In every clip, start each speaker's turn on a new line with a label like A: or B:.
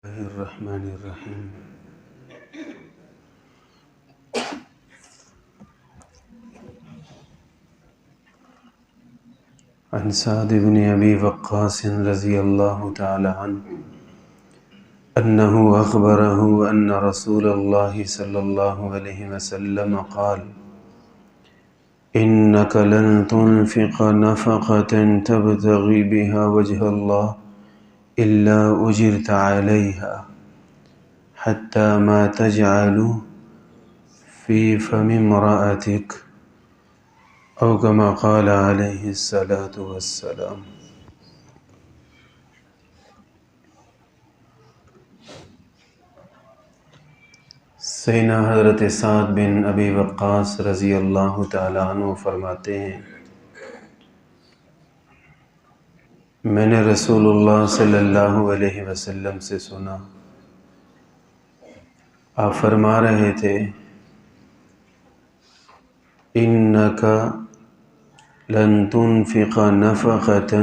A: الله الرحمن الرحيم. عن سعد بن أبي وقاص رضي الله تعالى عنه أنه أخبره أن رسول الله صلى الله عليه وسلم قال: إنك لن تنفق نفقة تبتغي بها وجه الله إلا أجرت عليها حتى ما تجعل في فم امرأتك أو كما قال عليه الصلاة والسلام. سیدنا حضرت سعد بن ابی وقاص رضی اللہ تعالیٰ عنہ فرماتے ہیں، میں نے رسول اللہ صلی اللہ علیہ وسلم سے سنا، آپ فرما رہے تھے، انک لن تنفق نفقۃ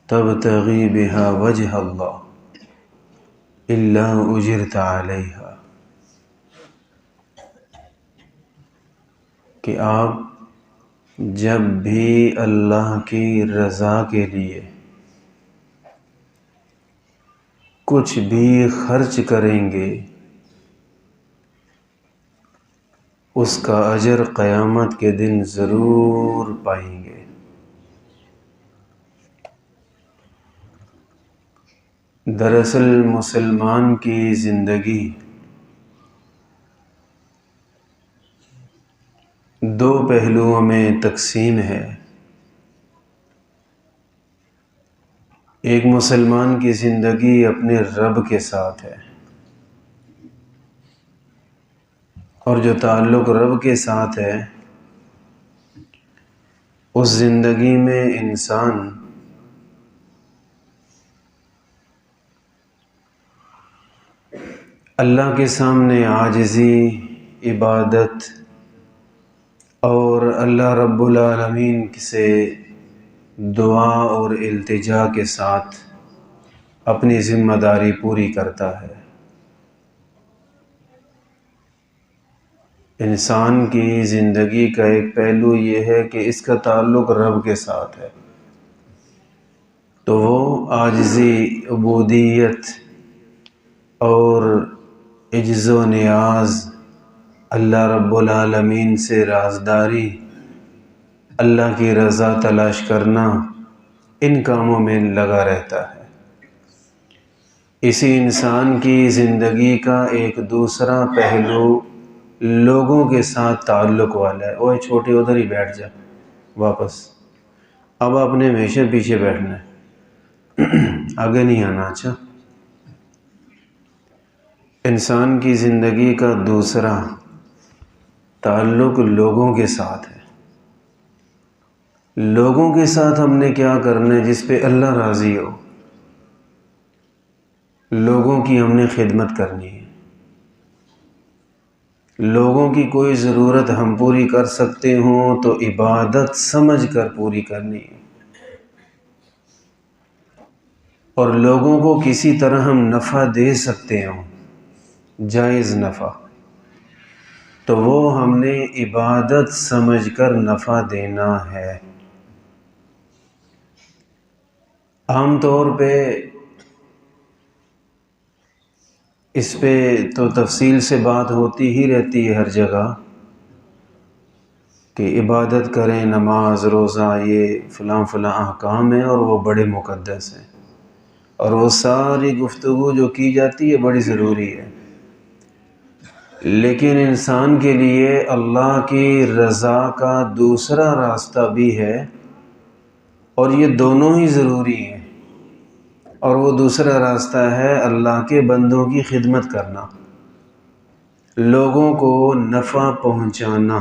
A: تبتغی بہا وجہ اللہ الا اجرت علیہا، کہ آپ جب بھی اللہ کی رضا کے لیے کچھ بھی خرچ کریں گے، اس کا اجر قیامت کے دن ضرور پائیں گے۔ دراصل مسلمان کی زندگی دو پہلوؤں میں تقسیم ہے۔ ایک مسلمان کی زندگی اپنے رب کے ساتھ ہے، اور جو تعلق رب کے ساتھ ہے، اس زندگی میں انسان اللہ کے سامنے عاجزی، عبادت اور اللہ رب العالمین سے دعا اور التجا کے ساتھ اپنی ذمہ داری پوری کرتا ہے۔ انسان کی زندگی کا ایک پہلو یہ ہے کہ اس کا تعلق رب کے ساتھ ہے، تو وہ عاجزی، عبودیت اور عجز و نیاز، اللہ رب العالمین سے رازداری، اللہ کی رضا تلاش کرنا، ان کاموں میں لگا رہتا ہے۔ اسی انسان کی زندگی کا ایک دوسرا پہلو لوگوں کے ساتھ تعلق والا ہے۔ اوہ چھوٹے ادھر ہی بیٹھ جا، واپس، اب آپ نے ہمیشہ پیچھے بیٹھنا ہے، آگے نہیں آنا۔ اچھا، انسان کی زندگی کا دوسرا تعلق لوگوں کے ساتھ ہے۔ لوگوں کے ساتھ ہم نے کیا کرنا ہے؟ جس پہ اللہ راضی ہو، لوگوں کی ہم نے خدمت کرنی ہے۔ لوگوں کی کوئی ضرورت ہم پوری کر سکتے ہوں تو عبادت سمجھ کر پوری کرنی ہے، اور لوگوں کو کسی طرح ہم نفع دے سکتے ہوں، جائز نفع، تو وہ ہم نے عبادت سمجھ کر نفع دینا ہے۔ عام طور پہ اس پہ تو تفصیل سے بات ہوتی ہی رہتی ہے ہر جگہ کہ عبادت کریں، نماز، روزہ، یہ فلاں فلاں احکام ہیں اور وہ بڑے مقدس ہیں، اور وہ ساری گفتگو جو کی جاتی ہے بڑی ضروری ہے۔ لیکن انسان کے لیے اللہ کی رضا کا دوسرا راستہ بھی ہے، اور یہ دونوں ہی ضروری ہیں، اور وہ دوسرا راستہ ہے اللہ کے بندوں کی خدمت کرنا، لوگوں کو نفع پہنچانا،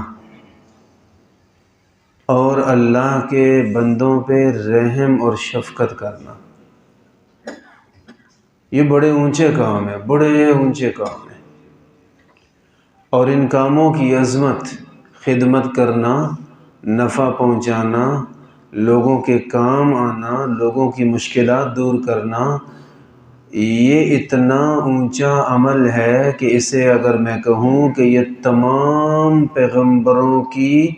A: اور اللہ کے بندوں پہ رحم اور شفقت کرنا۔ یہ بڑے اونچے کام ہیں، بڑے اونچے کام ہیں، اور ان کاموں کی عظمت، خدمت کرنا، نفع پہنچانا، لوگوں کے کام آنا، لوگوں کی مشکلات دور کرنا، یہ اتنا اونچا عمل ہے کہ اسے اگر میں کہوں کہ یہ تمام پیغمبروں کی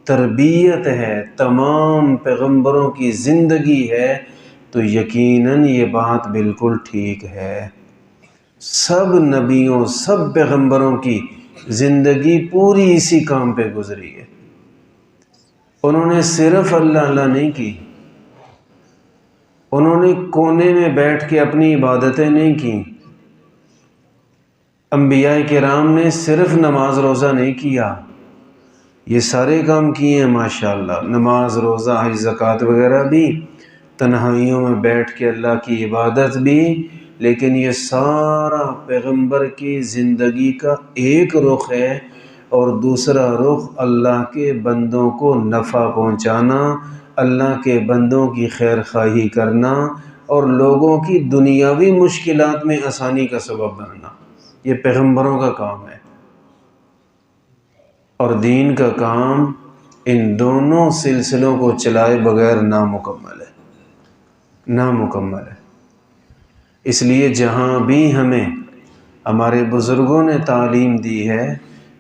A: تربیت ہے، تمام پیغمبروں کی زندگی ہے، تو یقیناً یہ بات بالکل ٹھیک ہے۔ سب نبیوں، سب پیغمبروں کی زندگی پوری اسی کام پہ گزری ہے۔ انہوں نے صرف اللہ اللہ نہیں کی، انہوں نے کونے میں بیٹھ کے اپنی عبادتیں نہیں کیں۔ انبیاء کرام نے صرف نماز روزہ نہیں کیا، یہ سارے کام کیے ہیں ماشاءاللہ، نماز روزہ حج زکوٰۃ وغیرہ بھی، تنہائیوں میں بیٹھ کے اللہ کی عبادت بھی، لیکن یہ سارا پیغمبر کی زندگی کا ایک رخ ہے، اور دوسرا رخ اللہ کے بندوں کو نفع پہنچانا، اللہ کے بندوں کی خیر خواہی کرنا، اور لوگوں کی دنیاوی مشکلات میں آسانی کا سبب بننا، یہ پیغمبروں کا کام ہے۔ اور دین کا کام ان دونوں سلسلوں کو چلائے بغیر نامکمل ہے، نامکمل ہے۔ اس لیے جہاں بھی ہمیں ہمارے بزرگوں نے تعلیم دی ہے،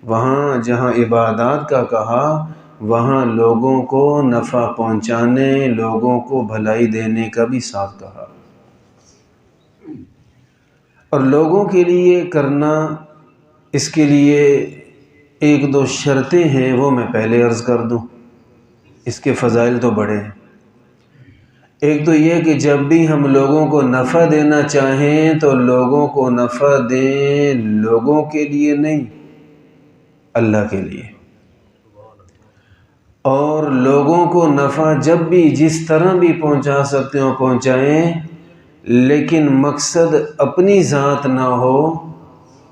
A: وہاں جہاں عبادات کا کہا، وہاں لوگوں کو نفع پہنچانے، لوگوں کو بھلائی دینے کا بھی ساتھ کہا۔ اور لوگوں کے لیے کرنا، اس کے لیے ایک دو شرطیں ہیں، وہ میں پہلے عرض کر دوں، اس کے فضائل تو بڑے ہیں۔ ایک تو یہ کہ جب بھی ہم لوگوں کو نفع دینا چاہیں تو لوگوں کو نفع دیں لوگوں کے لیے نہیں، اللہ کے لیے۔ اور لوگوں کو نفع جب بھی جس طرح بھی پہنچا سکتے ہو پہنچائیں، لیکن مقصد اپنی ذات نہ ہو،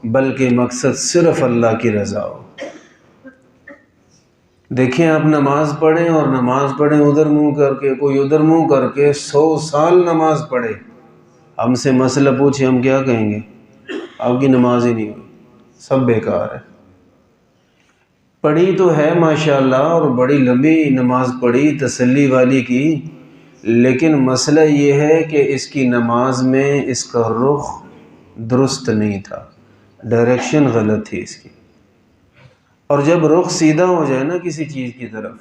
A: بلکہ مقصد صرف اللہ کی رضا ہو۔ دیکھیں آپ نماز پڑھیں اور نماز پڑھیں ادھر منہ کر کے، کوئی ادھر منہ کر کے 100 سال نماز پڑھے، ہم سے مسئلہ پوچھے ہم کیا کہیں گے؟ آپ کی نماز ہی نہیں ہوئی، سب بیکار ہے۔ پڑھی تو ہے ماشاءاللہ، اور بڑی لمبی نماز پڑھی تسلی والی کی، لیکن مسئلہ یہ ہے کہ اس کی نماز میں اس کا رخ درست نہیں تھا، ڈائریکشن غلط تھی اس کی۔ اور جب رخ سیدھا ہو جائے نا کسی چیز کی طرف،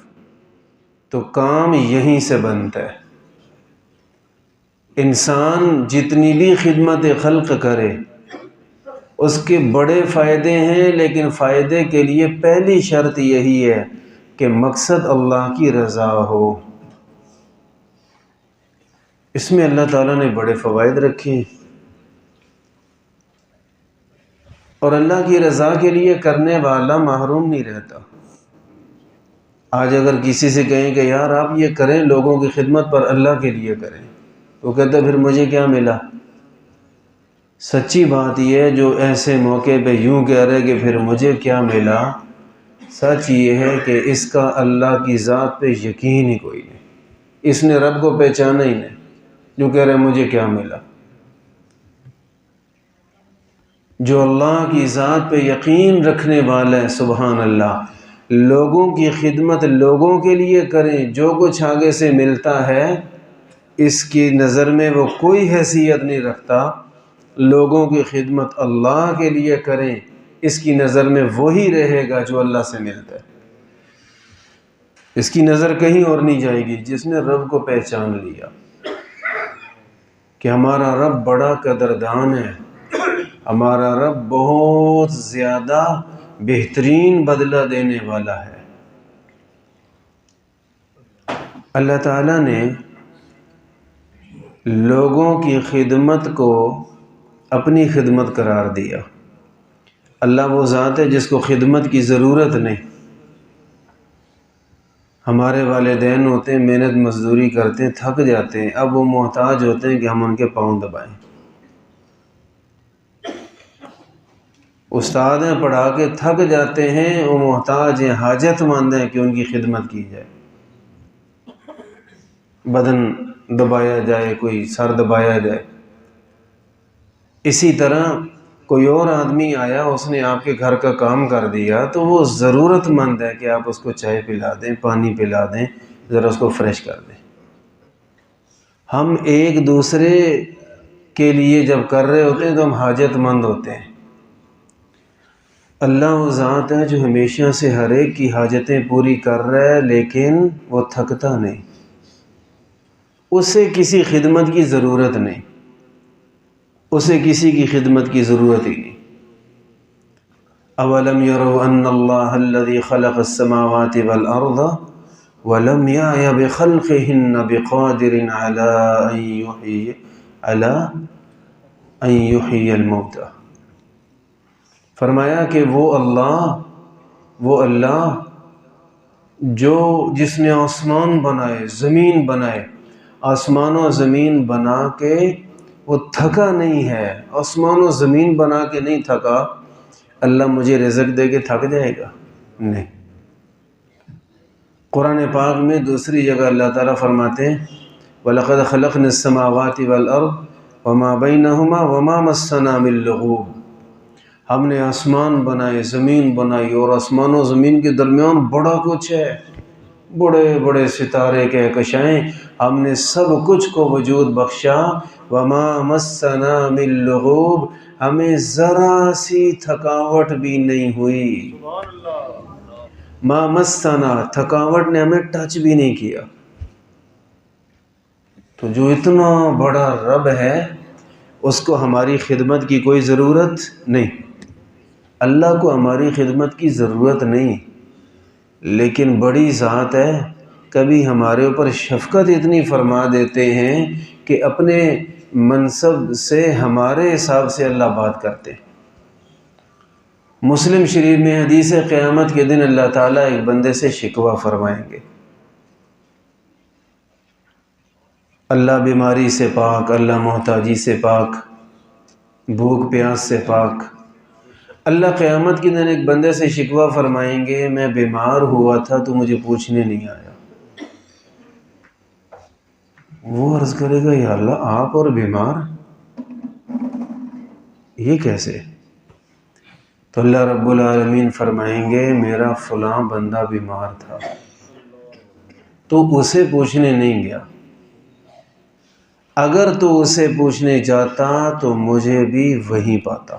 A: تو کام یہیں سے بنتا ہے۔ انسان جتنی بھی خدمت خلق کرے، اس کے بڑے فائدے ہیں، لیکن فائدے کے لیے پہلی شرط یہی ہے کہ مقصد اللہ کی رضا ہو۔ اس میں اللہ تعالیٰ نے بڑے فوائد رکھے ہیں، اور اللہ کی رضا کے لیے کرنے والا محروم نہیں رہتا۔ آج اگر کسی سے کہیں کہ یار آپ یہ کریں لوگوں کی خدمت پر اللہ کے لیے کریں، تو کہتا پھر مجھے کیا ملا؟ سچی بات یہ ہے، جو ایسے موقع پہ یوں کہہ رہے کہ پھر مجھے کیا ملا، سچ یہ ہے کہ اس کا اللہ کی ذات پہ یقین ہی کوئی نہیں، اس نے رب کو پہچانا ہی نہیں، جو کہہ رہے مجھے کیا ملا۔ جو اللہ کی ذات پہ یقین رکھنے والا ہے، سبحان اللہ، لوگوں کی خدمت لوگوں کے لیے کریں، جو کچھ آگے سے ملتا ہے اس کی نظر میں وہ کوئی حیثیت نہیں رکھتا، لوگوں کی خدمت اللہ کے لیے کریں، اس کی نظر میں وہی رہے گا جو اللہ سے ملتا ہے، اس کی نظر کہیں اور نہیں جائے گی۔ جس نے رب کو پہچان لیا کہ ہمارا رب بڑا قدردان ہے، ہمارا رب بہت زیادہ بہترین بدلہ دینے والا ہے۔ اللہ تعالیٰ نے لوگوں کی خدمت کو اپنی خدمت قرار دیا۔ اللہ وہ ذات ہے جس کو خدمت کی ضرورت نہیں۔ ہمارے والدین ہوتے ہیں، محنت مزدوری کرتے ہیں، تھک جاتے ہیں، اب وہ محتاج ہوتے ہیں کہ ہم ان کے پاؤں دبائیں۔ استاد ہیں، پڑھا کے تھک جاتے ہیں، وہ محتاج ہیں، حاجت مند ہیں کہ ان کی خدمت کی جائے، بدن دبایا جائے، کوئی سر دبایا جائے۔ اسی طرح کوئی اور آدمی آیا، اس نے آپ کے گھر کا کام کر دیا، تو وہ ضرورت مند ہے کہ آپ اس کو چائے پلا دیں، پانی پلا دیں، ذرا اس کو فریش کر دیں۔ ہم ایک دوسرے کے لیے جب کر رہے ہوتے ہیں تو ہم حاجت مند ہوتے ہیں۔ اللہ وہ ذات ہے جو ہمیشہ سے ہر ایک کی حاجتیں پوری کر رہا ہے، لیکن وہ تھکتا نہیں، اسے کسی خدمت کی ضرورت نہیں، اسے کسی کی خدمت کی ضرورت ہی نہیں۔ اولم یروا ان اللہ الذی خلق السماوات والارض ولم یعی بخلقہن بقادر علی ان یحیی الموتى۔ فرمایا کہ وہ اللہ جس نے آسمان بنائے، زمین بنائے، آسمان و زمین بنا کے وہ تھکا نہیں ہے، آسمان و زمین بنا کے نہیں تھکا۔ اللہ مجھے رزق دے کے تھک جائے گا؟ نہیں۔ قرآن پاک میں دوسری جگہ اللہ تعالیٰ فرماتے ہیں وَلَقَدْ خَلَقْنَا السَّمَاوَاتِ وَالْأَرْضَ وَمَا بَيْنَهُمَا وَمَا مَسَّنَا مِن لُغُوبٍ۔ ہم نے آسمان بنائے، زمین بنائی، اور آسمان و زمین کے درمیان بڑا کچھ ہے، بڑے بڑے ستارے کہکشائیں، ہم نے سب کچھ کو وجود بخشا۔ وَمَا مَسَّنَا مِن لُغُوبٍ، ہمیں ذرا سی تھکاوٹ بھی نہیں ہوئی۔ ما مسنا، تھکاوٹ نے ہمیں ٹچ بھی نہیں کیا۔ تو جو اتنا بڑا رب ہے اس کو ہماری خدمت کی کوئی ضرورت نہیں، اللہ کو ہماری خدمت کی ضرورت نہیں، لیکن بڑی ذات ہے، کبھی ہمارے اوپر شفقت اتنی فرما دیتے ہیں کہ اپنے منصب سے ہمارے حساب سے اللہ بات کرتے ہیں۔ مسلم شریف میں حدیث ہے قیامت کے دن اللہ تعالیٰ ایک بندے سے شکوہ فرمائیں گے۔ اللہ بیماری سے پاک، اللہ محتاجی سے پاک، بھوک پیاس سے پاک۔ اللہ قیامت کے دن ایک بندے سے شکوہ فرمائیں گے، میں بیمار ہوا تھا تو مجھے پوچھنے نہیں آیا۔ وہ عرض کرے گا یا اللہ آپ اور بیمار، یہ کیسے؟ تو اللہ رب العالمین فرمائیں گے میرا فلاں بندہ بیمار تھا تو اسے پوچھنے نہیں گیا، اگر تو اسے پوچھنے جاتا تو مجھے بھی وہیں پاتا۔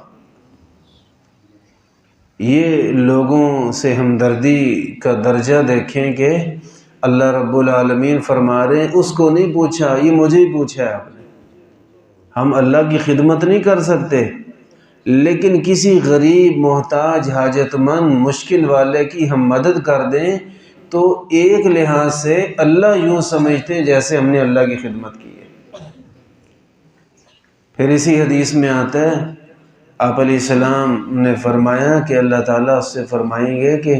A: یہ لوگوں سے ہمدردی کا درجہ دیکھیں کہ اللہ رب العالمین فرما رہے ہیں اس کو نہیں پوچھا، یہ مجھے ہی پوچھا ہے آپ نے۔ ہم اللہ کی خدمت نہیں کر سکتے، لیکن کسی غریب، محتاج، حاجت مند، مشکل والے کی ہم مدد کر دیں تو ایک لحاظ سے اللہ یوں سمجھتے ہیں جیسے ہم نے اللہ کی خدمت کی ہے۔ پھر اسی حدیث میں آتا ہے آپ علیہ السلام نے فرمایا کہ اللہ تعالیٰ اس سے فرمائیں گے کہ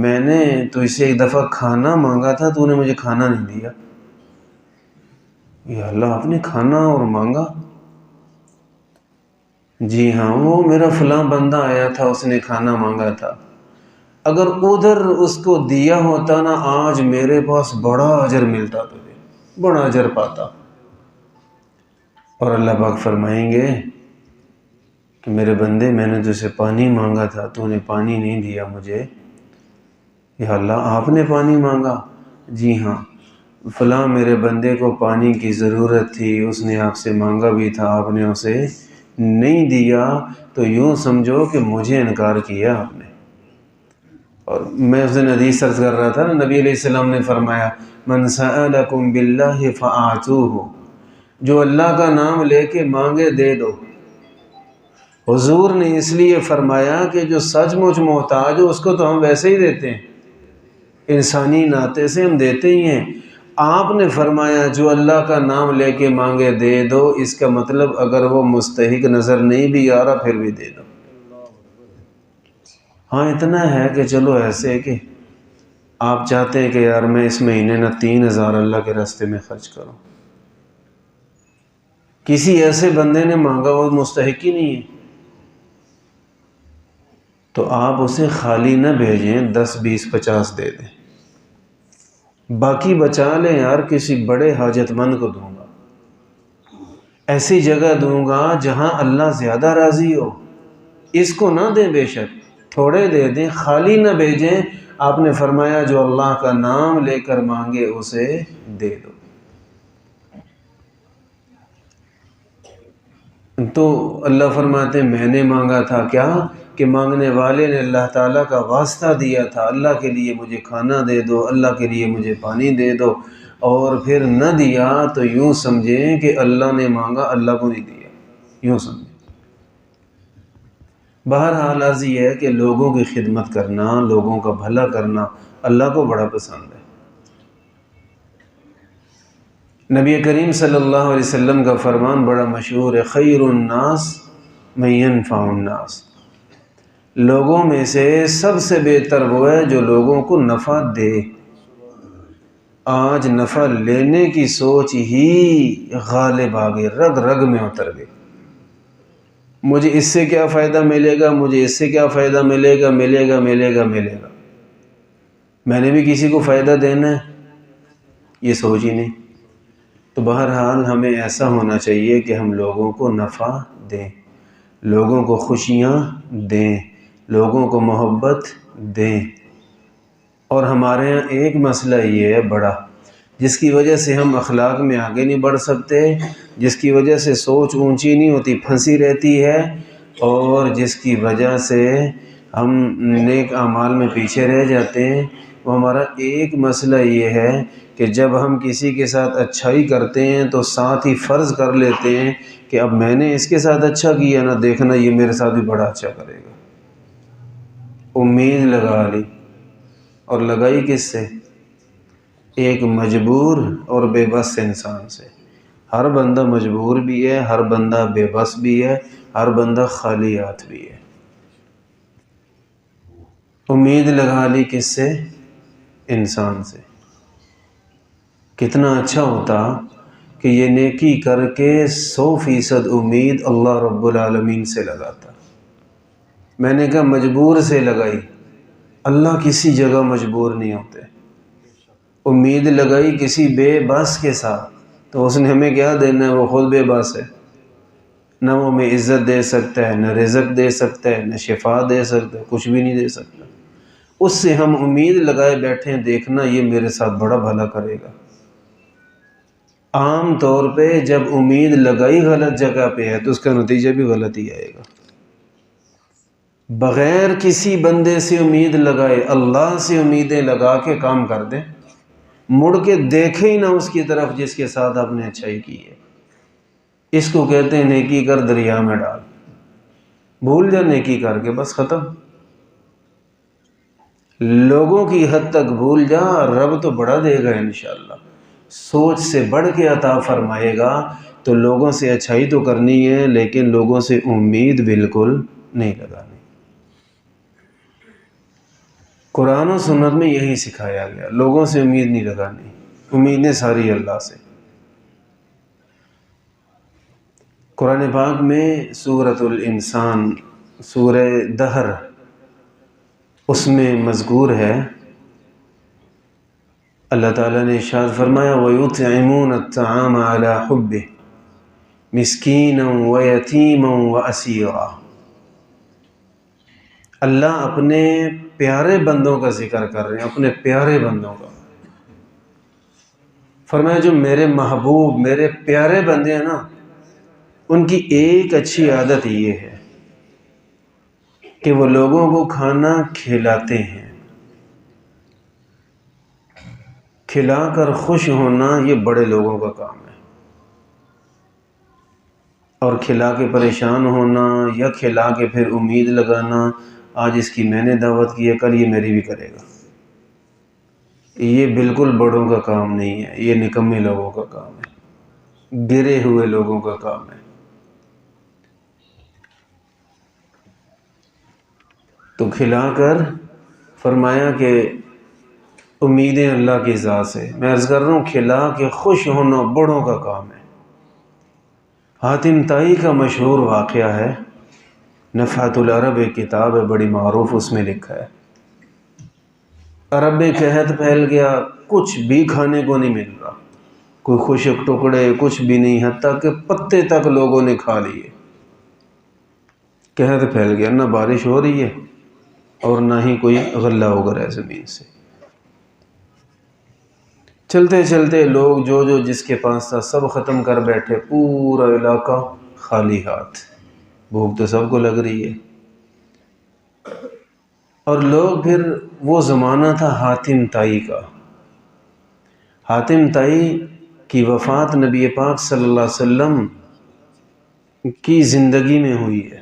A: میں نے تو اسے ایک دفعہ کھانا مانگا تھا تو نے مجھے کھانا نہیں دیا۔ یا اللہ آپ نے کھانا اور مانگا؟ جی ہاں، وہ میرا فلاں بندہ آیا تھا، اس نے کھانا مانگا تھا، اگر ادھر اس کو دیا ہوتا نا آج میرے پاس بڑا اجر ملتا، تجھے بڑا اجر پاتا۔ اور اللہ پاک فرمائیں گے کہ میرے بندے میں نے تجھ سے پانی مانگا تھا تو نے پانی نہیں دیا مجھے۔ یا اللہ آپ نے پانی مانگا؟ جی ہاں، فلاں میرے بندے کو پانی کی ضرورت تھی، اس نے آپ سے مانگا بھی تھا، آپ نے اسے نہیں دیا، تو یوں سمجھو کہ مجھے انکار کیا آپ نے۔ اور میں اس دن حدیث عرض کر رہا تھا نا، نبی علیہ السلام نے فرمایا من سألکم باللہ فآتوہ، جو اللہ کا نام لے کے مانگے دے دو۔ حضور نے اس لیے فرمایا کہ جو سچ مچ محتاج ہو اس کو تو ہم ویسے ہی دیتے ہیں، انسانی ناطے سے ہم دیتے ہی ہیں۔ آپ نے فرمایا جو اللہ کا نام لے کے مانگے دے دو، اس کا مطلب اگر وہ مستحق نظر نہیں بھی آ رہا پھر بھی دے دو۔ ہاں اتنا ہے کہ چلو ایسے کہ آپ چاہتے ہیں کہ یار میں اس مہینے نہ 3000 اللہ کے راستے میں خرچ کروں، کسی ایسے بندے نے مانگا وہ مستحق ہی نہیں ہے، تو آپ اسے خالی نہ بھیجیں، 10 20 50 دے دیں، باقی بچا لیں، یار کسی بڑے حاجت مند کو دوں گا، ایسی جگہ دوں گا جہاں اللہ زیادہ راضی ہو، اس کو نہ دیں، بے شک تھوڑے دے دیں، خالی نہ بھیجیں۔ آپ نے فرمایا جو اللہ کا نام لے کر مانگے اسے دے دو۔ تو اللہ فرماتے ہیں میں نے مانگا تھا کیا کہ مانگنے والے نے اللہ تعالیٰ کا واسطہ دیا تھا، اللہ کے لیے مجھے کھانا دے دو، اللہ کے لیے مجھے پانی دے دو، اور پھر نہ دیا تو یوں سمجھیں کہ اللہ نے مانگا اللہ کو نہیں دیا، یوں سمجھیں۔ بہرحال عرض یہ ہے کہ لوگوں کی خدمت کرنا، لوگوں کا بھلا کرنا اللہ کو بڑا پسند ہے۔ نبی کریم صلی اللہ علیہ وسلم کا فرمان بڑا مشہور ہے، خیر الناس من ينفع الناس، لوگوں میں سے سب سے بہتر وہ ہے جو لوگوں کو نفع دے۔ آج نفع لینے کی سوچ ہی غالب آ گئی، رگ رگ میں اتر گئی۔ مجھے اس سے کیا فائدہ ملے گا، مجھے اس سے کیا فائدہ ملے گا، ملے گا ملے گا ملے گا، میں نے بھی کسی کو فائدہ دینا ہے، یہ سوچ ہی نہیں۔ تو بہرحال ہمیں ایسا ہونا چاہیے کہ ہم لوگوں کو نفع دیں، لوگوں کو خوشیاں دیں، لوگوں کو محبت دیں۔ اور ہمارے یہاں ایک مسئلہ یہ ہے بڑا، جس کی وجہ سے ہم اخلاق میں آگے نہیں بڑھ سکتے، جس کی وجہ سے سوچ اونچی نہیں ہوتی، پھنسی رہتی ہے، اور جس کی وجہ سے ہم نیک اعمال میں پیچھے رہ جاتے ہیں۔ وہ ہمارا ایک مسئلہ یہ ہے کہ جب ہم کسی کے ساتھ اچھائی کرتے ہیں تو ساتھ ہی فرض کر لیتے ہیں کہ اب میں نے اس کے ساتھ اچھا کیا نا، دیکھنا یہ میرے ساتھ بھی بڑا اچھا کرے گا۔ امید لگا لی، اور لگائی کس سے؟ ایک مجبور اور بے بس انسان سے۔ ہر بندہ مجبور بھی ہے، ہر بندہ بے بس بھی ہے، ہر بندہ خالی ہاتھ بھی ہے۔ امید لگا لی کس سے؟ انسان سے۔ کتنا اچھا ہوتا کہ یہ نیکی کر کے 100% امید اللہ رب العالمین سے لگاتا۔ میں نے کہا مجبور سے لگائی، اللہ کسی جگہ مجبور نہیں ہوتے۔ امید لگائی کسی بے بس کے ساتھ، تو اس نے ہمیں کیا دینا ہے؟ وہ خود بے بس ہے، نہ وہ ہمیں عزت دے سکتا ہے، نہ رزق دے سکتا ہے، نہ شفا دے سکتا ہے، کچھ بھی نہیں دے سکتا۔ اس سے ہم امید لگائے بیٹھے ہیں، دیکھنا یہ میرے ساتھ بڑا بھلا کرے گا۔ عام طور پہ جب امید لگائی غلط جگہ پہ ہے تو اس کا نتیجہ بھی غلط ہی آئے گا۔ بغیر کسی بندے سے امید لگائے اللہ سے امیدیں لگا کے کام کر دیں، مڑ کے دیکھے ہی نہ اس کی طرف جس کے ساتھ آپ نے اچھائی کی ہے۔ اس کو کہتے ہیں نیکی کر دریا میں ڈال، بھول جا نیکی کر کے، بس ختم۔ لوگوں کی حد تک بھول جا، رب تو بڑا دے گا انشاءاللہ، سوچ سے بڑھ کے عطا فرمائے گا۔ تو لوگوں سے اچھائی تو کرنی ہے، لیکن لوگوں سے امید بالکل نہیں لگانی۔ قرآن و سنت میں یہی سکھایا گیا، لوگوں سے امید نہیں لگانی، امیدیں ساری اللہ سے۔ قرآن پاک میں سورۃ الانسان، سورہ دہر، اس میں مذکور ہے، اللہ تعالیٰ نے ارشاد فرمایا وَيُطْعِمُونَ الطَّعَامَ عَلَى حُبِّهِ مِسْكِينًا وَيَتِيمًا وَأَسِيرًا۔ اللہ اپنے پیارے بندوں کا ذکر کر رہے ہیں، اپنے پیارے بندوں کا۔ فرمایا جو میرے محبوب، میرے پیارے بندے ہیں نا، ان کی ایک اچھی عادت یہ ہے کہ وہ لوگوں کو کھانا کھلاتے ہیں۔ کھلا کر خوش ہونا یہ بڑے لوگوں کا کام ہے، اور کھلا کے پریشان ہونا یا کھلا کے پھر امید لگانا، آج اس کی میں نے دعوت کی ہے کل یہ میری بھی کرے گا، یہ بالکل بڑوں کا کام نہیں ہے، یہ نکمے لوگوں کا کام ہے، گرے ہوئے لوگوں کا کام ہے۔ تو کھلا کر فرمایا کہ امیدیں اللہ کی ذات سے، میں عرض کر رہا ہوں کھلا کے خوش ہونا بڑوں کا کام ہے۔ حاتم طائی کا مشہور واقعہ ہے، نفحۃ العرب ایک کتاب ہے بڑی معروف، اس میں لکھا ہے عرب میں قحط پھیل گیا، کچھ بھی کھانے کو نہیں مل رہا، کوئی خشک ٹکڑے کچھ بھی نہیں، حتیٰ کہ پتے تک لوگوں نے کھا لیے۔ قحط پھیل گیا، نہ بارش ہو رہی ہے اور نہ ہی کوئی غلہ اگ رہا ہے زمین سے۔ چلتے چلتے لوگ جو جس کے پاس تھا سب ختم کر بیٹھے، پورا علاقہ خالی ہاتھ، بھوک تو سب کو لگ رہی ہے۔ اور لوگ پھر، وہ زمانہ تھا حاتم طائی کا۔ حاتم طائی کی وفات نبی پاک صلی اللہ علیہ وسلم کی زندگی میں ہوئی ہے،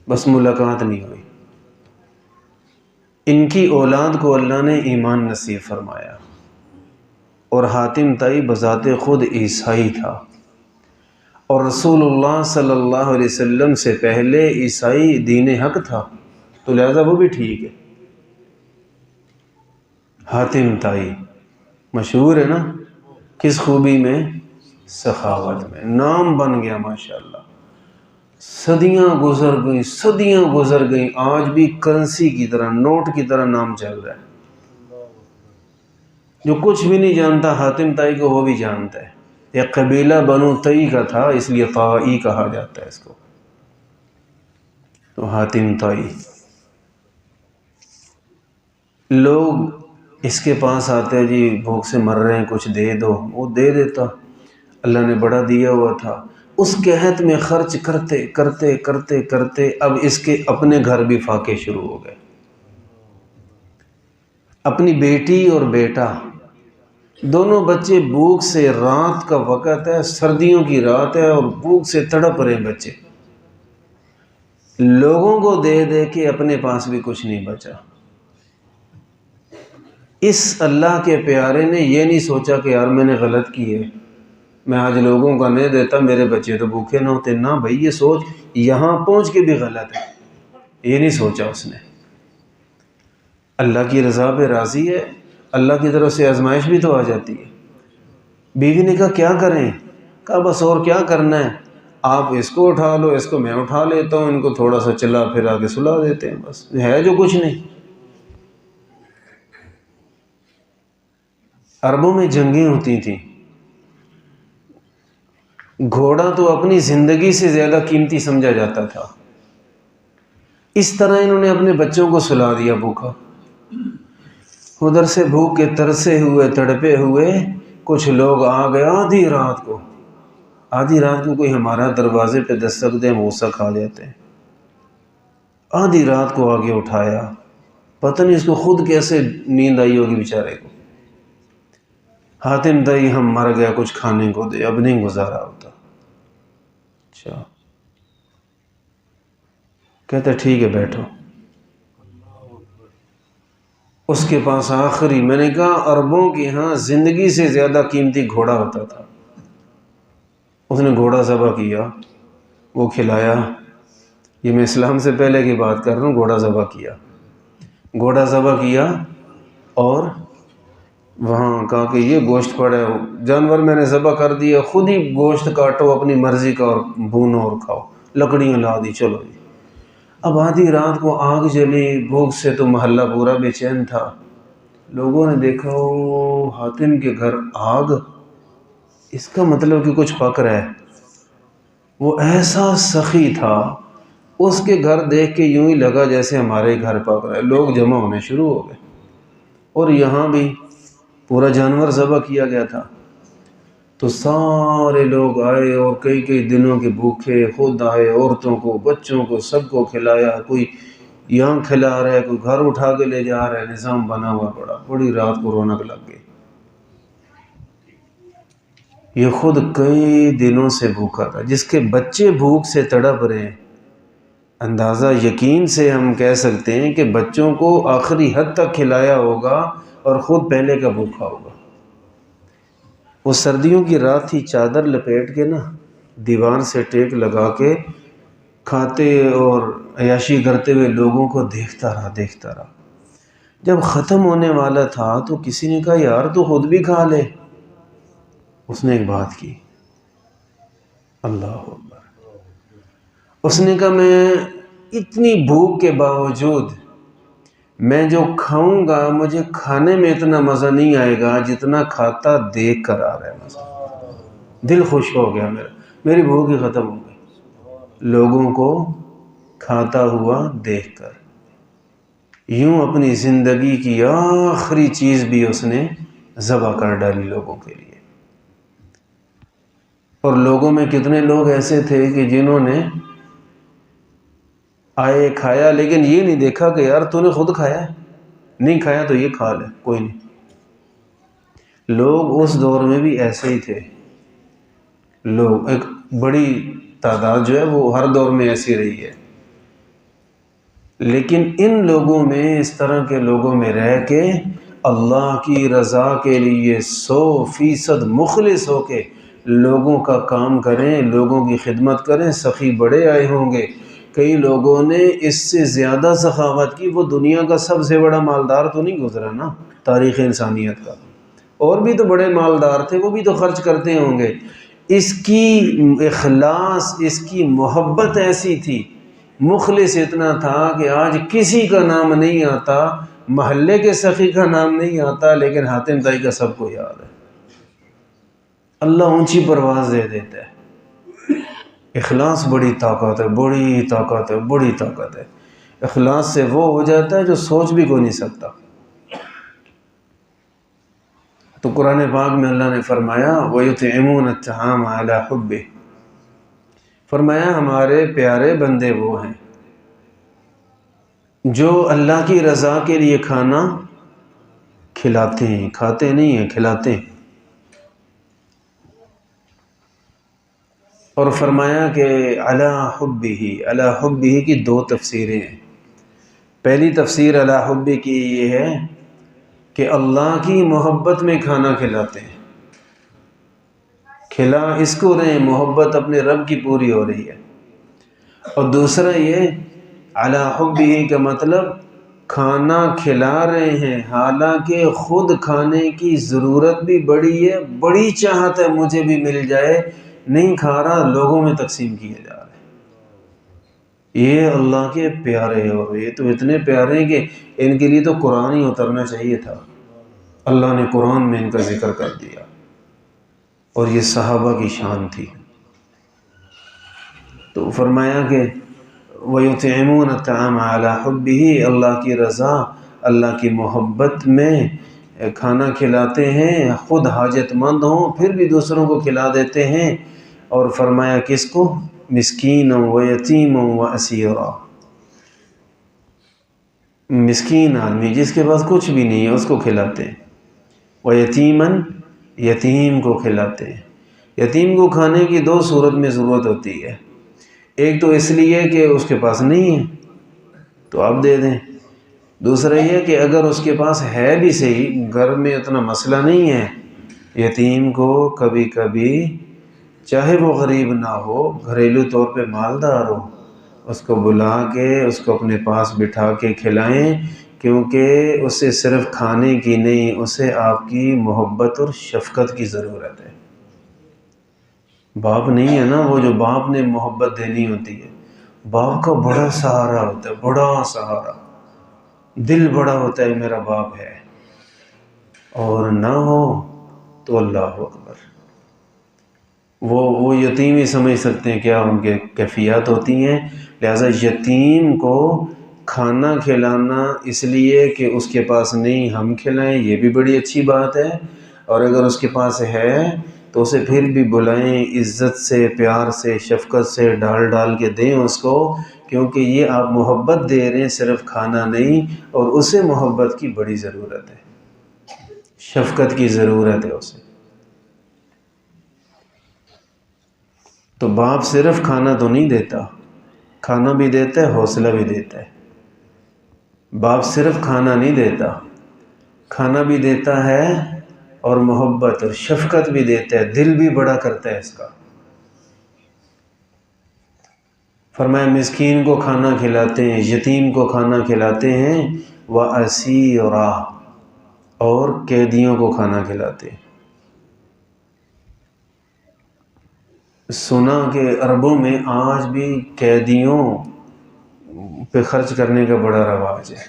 A: بس ملاقات نہیں ہوئی۔ ان کی اولاد کو اللہ نے ایمان نصیب فرمایا، اور حاتم طائی بذات خود عیسائی تھا، اور رسول اللہ صلی اللہ علیہ وسلم سے پہلے عیسائی دین حق تھا، تو لہذا وہ بھی ٹھیک ہے۔ حاتم طائی مشہور ہے نا، کس خوبی میں؟ سخاوت میں، نام بن گیا ماشاءاللہ۔ صدیاں گزر گئیں، صدیاں گزر گئیں، آج بھی کرنسی کی طرح، نوٹ کی طرح نام چل رہا ہے۔ جو کچھ بھی نہیں جانتا حاتم طائی کو، وہ بھی جانتا ہے۔ ایک قبیلہ بنو طئی کا تھا، اس لیے طائی کہا جاتا ہے اس کو۔ تو حاتم طائی، لوگ اس کے پاس آتے، جی بھوک سے مر رہے ہیں، کچھ دے دو، وہ دے دیتا، اللہ نے بڑا دیا ہوا تھا۔ اس قحط میں خرچ کرتے کرتے کرتے کرتے اب اس کے اپنے گھر بھی فاقے شروع ہو گئے۔ اپنی بیٹی اور بیٹا، دونوں بچے بھوک سے، رات کا وقت ہے، سردیوں کی رات ہے، اور بھوک سے تڑپ رہے ہیں بچے، لوگوں کو دے دے کے اپنے پاس بھی کچھ نہیں بچا۔ اس اللہ کے پیارے نے یہ نہیں سوچا کہ یار میں نے غلط کی ہے، میں آج لوگوں کا نہیں دیتا، میرے بچے تو بھوکے نہ ہوتے۔ نہ بھائی، یہ سوچ یہاں پہنچ کے بھی غلط ہے، یہ نہیں سوچا اس نے۔ اللہ کی رضا پہ راضی ہے، اللہ کی طرف سے آزمائش بھی تو آ جاتی ہے۔ بیوی نے کہا کیا کریں؟ کہا بس اور کیا کرنا ہے، آپ اس کو اٹھا لو، اس کو میں اٹھا لیتا ہوں، ان کو تھوڑا سا چلا پھرا کے سلا دیتے ہیں، بس ہے جو کچھ نہیں۔ عربوں میں جنگیں ہوتی تھیں، گھوڑا تو اپنی زندگی سے زیادہ قیمتی سمجھا جاتا تھا، اس طرح انہوں نے اپنے بچوں کو سلا دیا بھوکا۔ ادھر سے بھوک کے ترسے ہوئے، تڑپے ہوئے کچھ لوگ آ گئے آدھی رات کو کوئی ہمارا دروازے پہ دستک دے، ہم غصہ کھا جاتے ہیں۔ آدھی رات کو آگے اٹھایا، پتہ نہیں اس کو خود کیسے نیند آئی ہوگی بیچارے کو۔ حاتم طائی، ہم مر گیا، کچھ کھانے کو دے، اب نہیں گزارا ہوتا۔ اچھا، کہتا ٹھیک ہے بیٹھو۔ اس کے پاس آخری، میں نے کہا عربوں کے ہاں زندگی سے زیادہ قیمتی گھوڑا ہوتا تھا، اس نے گھوڑا ذبح کیا، وہ کھلایا۔ یہ میں اسلام سے پہلے کی بات کر رہا ہوں، گھوڑا ذبح کیا اور وہاں کہا کہ یہ گوشت پڑا ہے، جانور میں نے ذبح کر دیا، خود ہی گوشت کاٹو اپنی مرضی کا اور بھونو اور کھاؤ، لکڑیاں لا دی، چلو جی۔ اب آدھی رات کو آگ جلی، بھوک سے تو محلہ پورا بے چین تھا۔ لوگوں نے دیکھا او حاتم کے گھر آگ، اس کا مطلب کہ کچھ پک رہا ہے۔ وہ ایسا سخی تھا، اس کے گھر دیکھ کے یوں ہی لگا جیسے ہمارے گھر پک رہا ہے، لوگ جمع ہونے شروع ہو گئے، اور یہاں بھی پورا جانور ذبح کیا گیا تھا۔ تو سارے لوگ آئے اور کئی کئی دنوں کے بھوکے، خود آئے، عورتوں کو، بچوں کو، سب کو کھلایا، کوئی یہاں کھلا رہا ہے، کوئی گھر اٹھا کے لے جا رہا ہے، نظام بنا ہوا پڑا، بڑی رات کو رونق لگ گئی۔ یہ خود کئی دنوں سے بھوکا تھا، جس کے بچے بھوک سے تڑپ رہے ہیں، اندازہ یقین سے ہم کہہ سکتے ہیں کہ بچوں کو آخری حد تک کھلایا ہوگا اور خود پہلے کا بھوکا ہوگا۔ وہ سردیوں کی رات تھی، چادر لپیٹ کے نا، دیوار سے ٹیک لگا کے کھاتے اور عیاشی کرتے ہوئے لوگوں کو دیکھتا رہا۔ جب ختم ہونے والا تھا تو کسی نے کہا یار تو خود بھی کھا لے۔ اس نے ایک بات کی، اللہ اکبر، اس نے کہا میں اتنی بھوک کے باوجود میں جو کھاؤں گا، مجھے کھانے میں اتنا مزہ نہیں آئے گا جتنا کھاتا دیکھ کر آ رہا ہے مزہ۔ دل خوش ہو گیا میری بھوک ہی ختم ہو گئی، لوگوں کو کھاتا ہوا دیکھ کر۔ یوں اپنی زندگی کی آخری چیز بھی اس نے ذبح کر ڈالی لوگوں کے لیے۔ اور لوگوں میں کتنے لوگ ایسے تھے کہ جنہوں نے آئے کھایا، لیکن یہ نہیں دیکھا کہ یار تو نے خود کھایا ہے، نہیں کھایا تو یہ کھا لے، کوئی نہیں۔ لوگ اس دور میں بھی ایسے ہی تھے، لوگ ایک بڑی تعداد جو ہے وہ ہر دور میں ایسی رہی ہے، لیکن ان لوگوں میں، اس طرح کے لوگوں میں رہ کے اللہ کی رضا کے لیے 100% مخلص ہو کے لوگوں کا کام کریں، لوگوں کی خدمت کریں، سخی بڑے آئے ہوں گے۔ کئی لوگوں نے اس سے زیادہ سخاوت کی، وہ دنیا کا سب سے بڑا مالدار تو نہیں گزرا نا تاریخ انسانیت کا، اور بھی تو بڑے مالدار تھے، وہ بھی تو خرچ کرتے ہوں گے۔ اس کی اخلاص، اس کی محبت ایسی تھی، مخلص اتنا تھا کہ آج کسی کا نام نہیں آتا، محلے کے سخی کا نام نہیں آتا، لیکن حاتم طائی کا سب کو یاد ہے۔ اللہ اونچی پرواز دے دیتا ہے۔ اخلاص بڑی طاقت ہے، بڑی طاقت ہے، بڑی طاقت ہے۔ اخلاص سے وہ ہو جاتا ہے جو سوچ بھی کوئی نہیں سکتا۔ تو قرآن پاک میں اللہ نے فرمایا وَيُطْعِمُونَ الطَّعَامَ عَلَىٰ حُبِّهِ، فرمایا ہمارے پیارے بندے وہ ہیں جو اللہ کی رضا کے لیے کھانا کھلاتے ہیں، کھاتے نہیں ہیں، کھلاتے ہیں۔ اور فرمایا کہ علی حبہ، علی حبہ کی دو تفسیریں ہیں۔ پہلی تفسیر علی حبہ کی یہ ہے کہ اللہ کی محبت میں کھانا کھلاتے ہیں، کھلا اس کو رہے ہیں، محبت اپنے رب کی پوری ہو رہی ہے۔ اور دوسرا یہ علی حبہ کا مطلب کھانا کھلا رہے ہیں حالانکہ خود کھانے کی ضرورت بھی بڑی ہے، بڑی چاہت ہے مجھے بھی مل جائے، نہیں کھا رہا، لوگوں میں تقسیم کیے جا رہے ہیں۔ یہ اللہ کے پیارے، اور یہ تو اتنے پیارے ہیں کہ ان کے لیے تو قرآن ہی اترنا چاہیے تھا۔ اللہ نے قرآن میں ان کا ذکر کر دیا، اور یہ صحابہ کی شان تھی۔ تو فرمایا کہ وَيُطْعِمُونَ الطَّعَامَ عَلَىٰ حُبِّهِ، اللہ کی رضا، اللہ کی محبت میں کھانا کھلاتے ہیں، خود حاجت مند ہوں پھر بھی دوسروں کو کھلا دیتے ہیں۔ اور فرمایا کس کو؟ مسکین و یتیم و اسیرا، مسکین آدمی جس کے پاس کچھ بھی نہیں ہے اس کو کھلاتے ہیں، و یتیمن، یتیم کو کھلاتے ہیں۔ یتیم کو کھانے کی دو صورت میں ضرورت ہوتی ہے، ایک تو اس لیے کہ اس کے پاس نہیں ہے تو آپ دے دیں، دوسرا یہ کہ اگر اس کے پاس ہے بھی صحیح، گھر میں اتنا مسئلہ نہیں ہے، یتیم کو کبھی کبھی چاہے وہ غریب نہ ہو، گھریلو طور پہ مالدار ہو، اس کو بلا کے اس کو اپنے پاس بٹھا کے کھلائیں، کیونکہ اسے صرف کھانے کی نہیں، اسے آپ کی محبت اور شفقت کی ضرورت ہے۔ باپ نہیں ہے نا، وہ جو باپ نے محبت دینی ہوتی ہے، باپ کا بڑا سہارا ہوتا ہے، بڑا سہارا، دل بڑا ہوتا ہے میرا باپ ہے، اور نہ ہو تو اللہ اکبر، وہ یتیم ہی سمجھ سکتے ہیں کیا ان کے کیفیات ہوتی ہیں۔ لہٰذا یتیم کو کھانا کھلانا اس لیے کہ اس کے پاس نہیں ہم کھلائیں، یہ بھی بڑی اچھی بات ہے، اور اگر اس کے پاس ہے تو اسے پھر بھی بلائیں، عزت سے، پیار سے، شفقت سے ڈال ڈال کے دیں اس کو، کیونکہ یہ آپ محبت دے رہے ہیں، صرف کھانا نہیں، اور اسے محبت کی بڑی ضرورت ہے، شفقت کی ضرورت ہے اسے۔ تو باپ صرف کھانا تو نہیں دیتا، کھانا بھی دیتا ہے، حوصلہ بھی دیتا ہے۔ باپ صرف کھانا نہیں دیتا، کھانا بھی دیتا ہے اور محبت اور شفقت بھی دیتا ہے، دل بھی بڑا کرتا ہے اس کا۔ فرمایا مسکین کو کھانا کھلاتے ہیں، یتیم کو کھانا کھلاتے ہیں، وَأَسِيرًا، اور قیدیوں کو کھانا کھلاتے ہیں۔ سنا کہ عربوں میں آج بھی قیدیوں پہ خرچ کرنے کا بڑا رواج ہے۔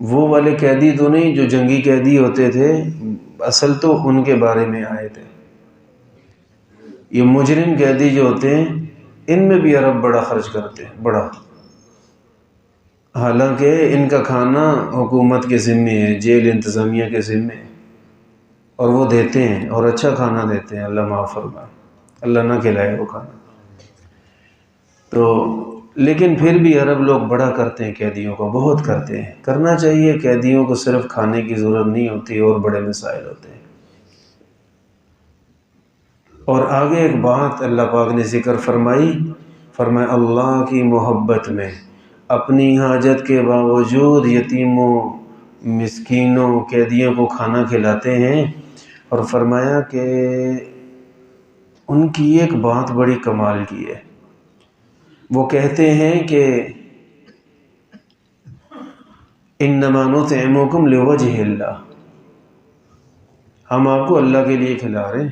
A: وہ والے قیدی تو نہیں جو جنگی قیدی ہوتے تھے، اصل تو ان کے بارے میں آئے تھے۔ یہ مجرم قیدی جو ہوتے ہیں ان میں بھی عرب بڑا خرچ کرتے ہیں، بڑا، حالانکہ ان کا کھانا حکومت کے ذمے ہے، جیل انتظامیہ کے ذمے ہے، اور وہ دیتے ہیں اور اچھا کھانا دیتے ہیں، اللہ معاف فرمائے۔ اللہ نہ کھلائے وہ کھانا۔ تو لیکن پھر بھی عرب لوگ بڑا کرتے ہیں قیدیوں کو، بہت کرتے ہیں، کرنا چاہیے۔ قیدیوں کو صرف کھانے کی ضرورت نہیں ہوتی، اور بڑے مسائل ہوتے ہیں۔ اور آگے ایک بات اللہ پاک نے ذکر فرمائی، فرمایا اللہ کی محبت میں اپنی حاجت کے باوجود یتیموں، مسکینوں، قیدیوں کو کھانا کھلاتے ہیں۔ اور فرمایا کہ ان کی ایک بات بڑی کمال کی ہے، وہ کہتے ہیں کہ انما نطعمکم لوجہ اللہ، ہم آپ کو اللہ کے لیے کھلا رہے ہیں،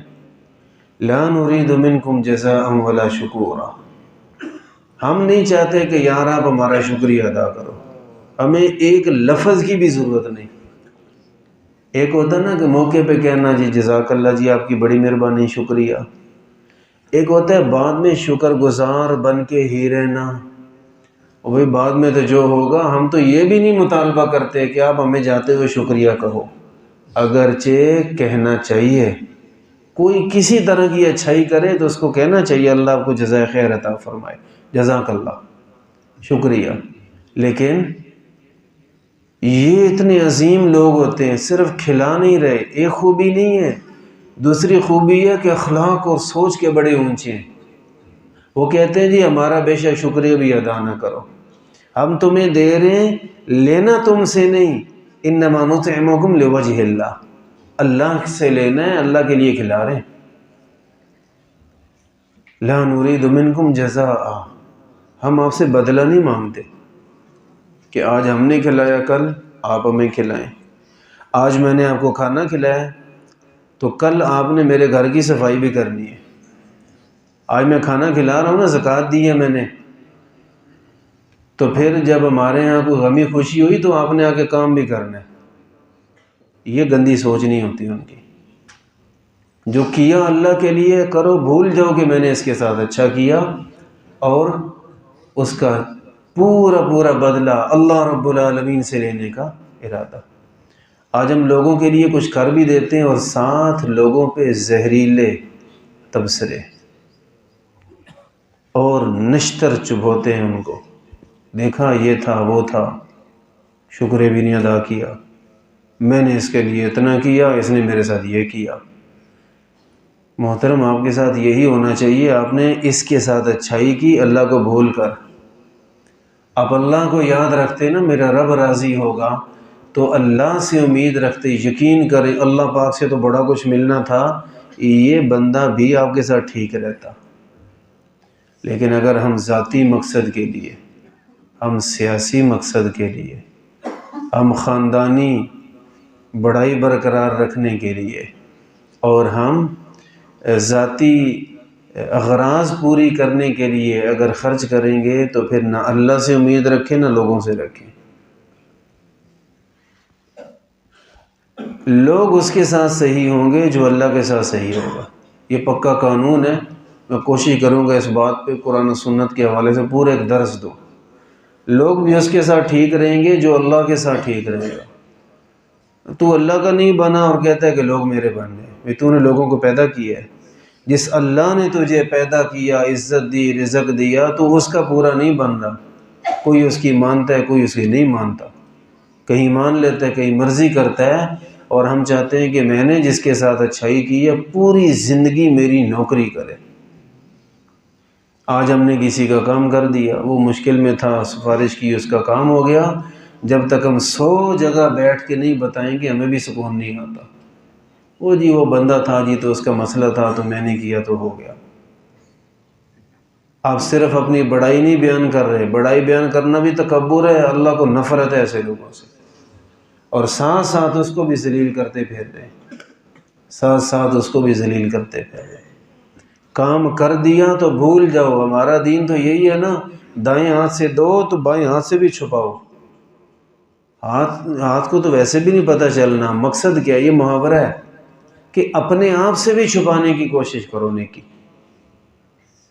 A: لا نرید منکم جزاء ولا شکورا، ہم نہیں چاہتے کہ یار آپ ہمارا شکریہ ادا کرو، ہمیں ایک لفظ کی بھی ضرورت نہیں۔ ایک ہوتا نا کہ موقع پہ کہنا جی جزاک اللہ، جی آپ کی بڑی مہربانی، شکریہ۔ ایک ہوتا ہے بعد میں شکر گزار بن کے ہی رہنا، اور بھائی بعد میں تو جو ہوگا، ہم تو یہ بھی نہیں مطالبہ کرتے کہ آپ ہمیں جاتے ہوئے شکریہ کہو، اگرچہ کہنا چاہیے، کوئی کسی طرح کی اچھائی کرے تو اس کو کہنا چاہیے اللہ آپ کو جزائے خیر عطا فرمائے، جزاک اللہ، شکریہ۔ لیکن یہ اتنے عظیم لوگ ہوتے ہیں، صرف کھلا نہیں رہے، ایک خوبی نہیں ہے، دوسری خوبی ہے کہ اخلاق اور سوچ کے بڑے اونچے ہیں۔ وہ کہتے ہیں جی ہمارا بے شک شکریہ بھی ادا نہ کرو، ہم تمہیں دے رہے ہیں، لینا تم سے نہیں، انما نطعمکم لوجہ اللہ، اللہ سے لینا ہے، اللہ کے لیے کھلا رہے ہیں۔ لا نرید منکم جزاء، ہم آپ سے بدلہ نہیں مانگتے کہ آج ہم نے کھلایا کل آپ ہمیں کھلائیں، آج میں نے آپ کو کھانا کھلایا تو کل آپ نے میرے گھر کی صفائی بھی کرنی ہے، آج میں کھانا کھلا رہا ہوں نا، زکوٰۃ دی ہے میں نے، تو پھر جب ہمارے یہاں کوئی غمی خوشی ہوئی تو آپ نے آ کے کام بھی کرنا ہے۔ یہ گندی سوچ نہیں ہوتی ان کی، جو کیا اللہ کے لیے کرو، بھول جاؤ کہ میں نے اس کے ساتھ اچھا کیا، اور اس کا پورا پورا بدلہ اللہ رب العالمین سے لینے کا ارادہ۔ آج ہم لوگوں کے لیے کچھ کر بھی دیتے ہیں اور ساتھ لوگوں پہ زہریلے تبصرے اور نشتر چبھوتے ہیں ان کو، دیکھا یہ تھا وہ تھا، شکر بھی نہیں ادا کیا، میں نے اس کے لیے اتنا کیا، اس نے میرے ساتھ یہ کیا۔ محترم آپ کے ساتھ یہی ہونا چاہیے، آپ نے اس کے ساتھ اچھائی کی اللہ کو بھول کر، آپ اللہ کو یاد رکھتے نا میرا رب راضی ہوگا، تو اللہ سے امید رکھتے، یقین کریں اللہ پاک سے تو بڑا کچھ ملنا تھا، یہ بندہ بھی آپ کے ساتھ ٹھیک رہتا۔ لیکن اگر ہم ذاتی مقصد کے لیے، ہم سیاسی مقصد کے لیے، ہم خاندانی بڑائی برقرار رکھنے کے لیے، اور ہم ذاتی اغراض پوری کرنے کے لیے اگر خرچ کریں گے تو پھر نہ اللہ سے امید رکھیں نہ لوگوں سے رکھیں۔ لوگ اس کے ساتھ صحیح ہوں گے جو اللہ کے ساتھ صحیح ہوگا، یہ پکا قانون ہے۔ میں کوشش کروں گا اس بات پہ قرآن و سنت کے حوالے سے پورا ایک درس دوں۔ لوگ بھی اس کے ساتھ ٹھیک رہیں گے جو اللہ کے ساتھ ٹھیک رہے گا۔ تو اللہ کا نہیں بنا اور کہتا ہے کہ لوگ میرے بن گئے، تو نے لوگوں کو پیدا کیا ہے، جس اللہ نے تجھے پیدا کیا، عزت دی، رزق دیا، تو اس کا پورا نہیں بن رہا۔ کوئی اس کی مانتا ہے، کوئی اس کی نہیں مانتا، کہیں مان لیتا ہے، کہیں مرضی کرتا ہے، اور ہم چاہتے ہیں کہ میں نے جس کے ساتھ اچھائی کی ہے پوری زندگی میری نوکری کرے۔ آج ہم نے کسی کا کام کر دیا، وہ مشکل میں تھا، سفارش کی، اس کا کام ہو گیا، جب تک ہم 100 جگہ بیٹھ کے نہیں بتائیں گے ہمیں بھی سکون نہیں آتا۔ وہ جی وہ بندہ تھا جی، تو اس کا مسئلہ تھا تو میں نے کیا تو ہو گیا۔ آپ صرف اپنی بڑائی نہیں بیان کر رہے، بڑائی بیان کرنا بھی تکبر ہے، اللہ کو نفرت ہے ایسے لوگوں سے، اور ساتھ ساتھ اس کو بھی ذلیل کرتے پھر رہے، ساتھ ساتھ اس کو بھی ذلیل کرتے پھر رہے۔ کام کر دیا تو بھول جاؤ، ہمارا دین تو یہی ہے نا، دائیں ہاتھ سے دو تو بائیں ہاتھ سے بھی چھپاؤ، ہاتھ کو تو ویسے بھی نہیں پتہ چلنا۔ مقصد کیا ہے؟ یہ محاورہ ہے کہ اپنے آپ سے بھی چھپانے کی کوشش کرو نیکی۔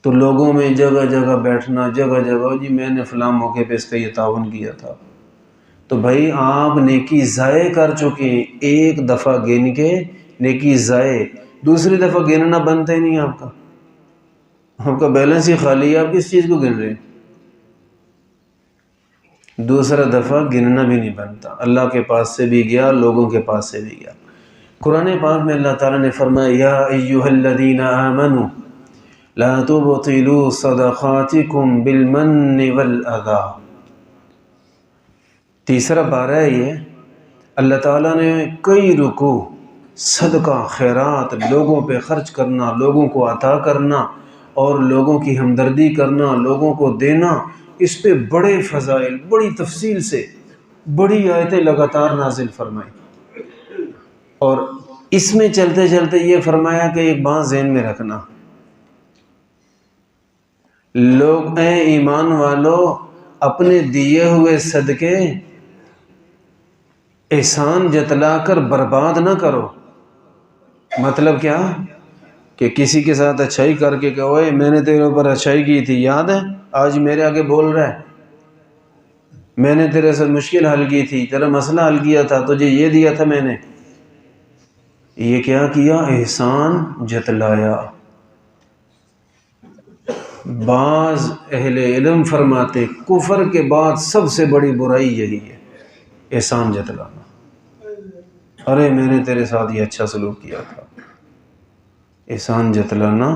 A: تو لوگوں میں جگہ جگہ بیٹھنا، جگہ جگہ جی میں نے فلاں موقع پہ اس کا یہ تعاون کیا تھا، تو بھائی آپ نیکی ضائع کر چکے ہیں، ایک دفعہ گن کے نیکی ضائع، دوسری دفعہ گننا بنتا ہی نہیں آپ کا۔ آپ کا بیلنس ہی خالی ہے، آپ کس چیز کو گن رہے ہیں؟ دوسرا دفعہ گننا بھی نہیں بنتا، اللہ کے پاس سے بھی گیا، لوگوں کے پاس سے بھی گیا۔ قرآن پاک میں اللہ تعالیٰ نے فرمایا یا ایھا الذین آمنوا لا تبطلوا صدقاتکم بالمن والاذی۔ تیسرا پارہ ہے یہ، اللہ تعالیٰ نے کئی رکوع صدقہ خیرات، لوگوں پہ خرچ کرنا، لوگوں کو عطا کرنا اور لوگوں کی ہمدردی کرنا، لوگوں کو دینا، اس پہ بڑے فضائل، بڑی تفصیل سے بڑی آیتیں لگاتار نازل فرمائی۔ اور اس میں چلتے چلتے یہ فرمایا کہ ایک بات ذہن میں رکھنا، لوگ اے ایمان والو اپنے دیے ہوئے صدقے احسان جتلا کر برباد نہ کرو۔ مطلب کیا کہ کسی کے ساتھ اچھائی کر کے کہ اوئے میں نے تیرے اوپر اچھائی کی تھی، یاد ہے؟ آج میرے آگے بول رہا ہے میں نے تیرے سے مشکل حل کی تھی، تیرا مسئلہ حل کیا تھا، تجھے یہ دیا تھا میں نے۔ یہ کیا کیا؟ احسان جتلایا۔ بعض اہل علم فرماتے کفر کے بعد سب سے بڑی برائی یہی ہے، احسان جتلانا۔ ارے میں نے تیرے ساتھ یہ اچھا سلوک کیا تھا، احسان جتلانا۔